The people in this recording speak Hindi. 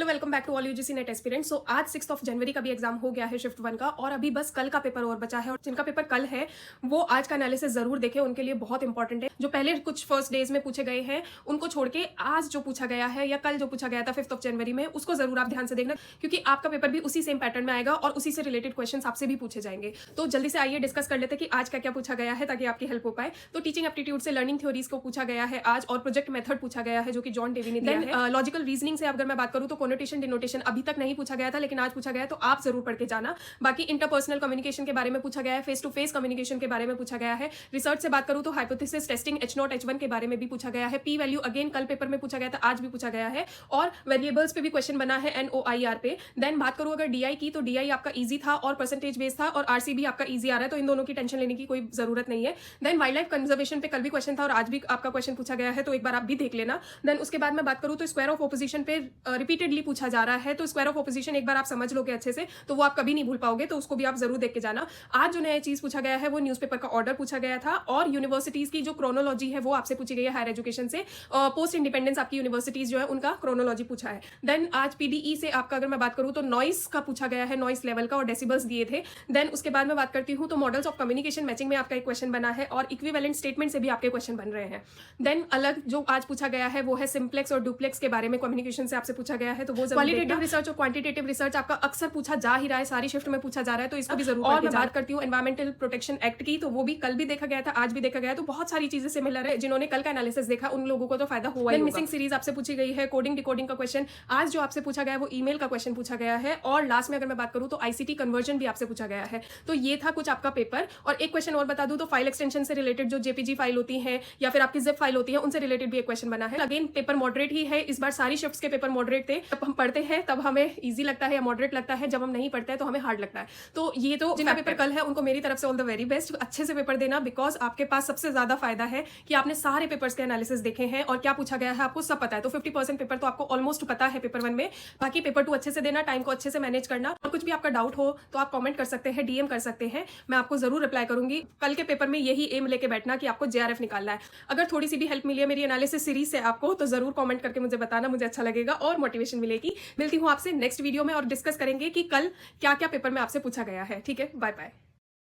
Hello welcome back to all UGC NET aspirant. So आज 6 जनवरी का भी एग्जाम हो गया है शिफ्ट 1 का, और अभी बस कल का पेपर और बचा है। और जिनका पेपर कल है वो आज का एनालिसिस जरूर देखें, उनके लिए बहुत इंपॉर्टेंट है। जो पहले कुछ फर्स्ट डेज में पूछे गए हैं उनको छोड़ के आज जो पूछा गया है या कल जो पूछा गया था 5 जनवरी में, उसको जरूर आप ध्यान से देखना, क्योंकि आपका पेपर भी उसी सेम पैटर्न में आएगा और उसी से रिलेटेड क्वेश्चन आपसे भी पूछे जाएंगे। तो जल्दी से आइए डिस्कस कर लेते हैं कि आज क्या क्या पूछा गया है ताकि आपकी हेल्प हो पाए। तो टीचिंग एप्टीट्यूड से लर्निंग थ्योरीज को पूछा गया है आज, और प्रोजेक्ट मेथड पूछा गया है जो कि जॉन डेवी ने दिया है। लॉजिकल रीजनिंग से अगर मैं बात करूं तो कोनोटेशन डिनोटेशन अभी तक नहीं पूछा गया था, लेकिन आज पूछा गया है तो आप जरूर पढ़ के जाना। बाकी इंटरपर्सनल कम्युनिकेशन के बारे में पूछा गया है, फेस टू फेस कम्युनिकेशन के बारे में पूछा गया है। रिसर्च से बात करूं तो हाइपोथेसिस टेस्टिंग H0 H1 के बारे में भी पूछा गया है। पी वैल्यू अगेन कल पेपर में पूछा गया था, आज भी पूछा गया है। और वेरिएबल्स पे भी क्वेश्चन बना है NOIR पे। देन बात करूं अगर DI की, तो DI आपका इजी था और परसेंटेज बेस्ड था, और RC भी आपका इजी आ रहा है, तो इन दोनों की टेंशन लेने की कोई जरूरत नहीं है। देन वाइल्ड लाइफ कंजर्वेशन पे कल भी क्वेश्चन था और आज भी आपका क्वेश्चन पूछा गया है, तो एक बार आप भी देख लेना। देन उसके बाद मैं बात करूं तो स्क्वायर ऑफ ऑपोजिशन पे रिपीटेडली पूछा जा रहा है, तो स्क्वायर ऑफ ऑपोजिशन एक बार आप समझ लोगे अच्छे से तो वो आप कभी नहीं भूल पाओगे, तो उसको भी आप जरूर देख के जाना। आज जो नया चीज पूछा गया है वो न्यूज़पेपर का ऑर्डर पूछा गया था, और यूनिवर्सिटीज की जो क्रोनोलॉजी है वो आपसे पूछी गई है हायर एजुकेशन से। पोस्ट इंडिपेंडेंस आपकी यूनिवर्सिटीज जो है उनका क्रोनोलॉजी पूछा है। देन आज PDE से आपका अगर मैं बात करूं तो नॉइस का पूछा गया है, नॉइस लेवल का, और डेसिबल्स दिए थे। देन उसके बाद मैं बात करती हूँ तो मॉडल्स ऑफ कम्युनिकेशन मैचिंग में आपका एक क्वेश्चन बना है, और इक्विवेलेंट स्टेटमेंट से भी आपके क्वेश्चन बन रहे हैं। देन अलग जो आज पूछा गया है वो है सिंप्लेक्स और डुप्लेक्स के बारे में, कम्युनिकेशन से आपसे पूछा गया है, तो वो क्वालिटेटिव रिसर्च और क्वांटिटेटिव रिसर्च आपका अक्सर पूछा जा ही रहा है, सारी शिफ्ट में पूछा जा रहा है, तो इसको भी जरूर। और मैं बात करती हूँ एनवायरमेंटल प्रोटेक्शन एक्ट की, तो वो भी कल भी देखा गया था, आज भी देखा गया है, तो बहुत सारी चीजें सिमिलर है। जिन्होंने कल का एनालिसिस देखा उन लोगों को तो फायदा हुआ ही होगा। मिसिंग सीरीज आपसे पूछी गई है, कोडिंग डिकोडिंग का क्वेश्चन आज जो आपसे पूछा गया है वो ईमेल का क्वेश्चन पूछा गया है। और लास्ट में अगर मैं बात करूँ तो ICT कन्वर्जन भी आपसे पूछा गया है। तो ये था कुछ आपका पेपर। और एक क्वेश्चन और बता दूं तो फाइल एक्सटेंशन से रिलेटेड जो JPG फाइल होती है या फिर आपकी जिप फाइल होती है उनसे रिलेटेड भी एक क्वेश्चन बना है। अगेन पेपर मॉडरेट ही है इस बार, सारी शिफ्ट्स के पेपर मॉडरेट थे। जब हम पढ़ते हैं तब हमें ईजी लगता है या मॉडरेट लगता है, जब हम नहीं पढ़ते हैं तो हमें हार्ड लगता है। तो ये तो जिनका पेपर कल है उनको मेरी तरफ से ऑल द वेरी बेस्ट, अच्छे से पेपर देना, बिकॉज आपके पास सबसे ज्यादा फायदा है कि आपने सारे पेपर्स के एनालिसिस देखे हैं और क्या पूछा गया है आपको सब पता है। तो 50% पेपर तो आपको ऑलमोस्ट पता है पेपर 1 में। बाकी पेपर 2 अच्छे से देना, टाइम को अच्छे से मैनेज करना, और कुछ भी आपका डाउट हो तो आप कमेंट कर सकते हैं, DM कर सकते हैं, मैं आपको जरूर रिप्लाई करूंगी। कल के पेपर में यही एम लेके बैठना कि आपको JRF निकालना है। अगर थोड़ी सी भी हेल्प मिली है मेरी एनालिसिस सीरीज से आपको, तो जरूर कमेंट करके मुझे बताना, मुझे अच्छा लगेगा और मोटिवेशन मिलेगी। मिलती हूँ आपसे नेक्स्ट वीडियो में और डिस्कस करेंगे कि कल क्या क्या पेपर में आपसे पूछा गया है। ठीक है, बाय बाय।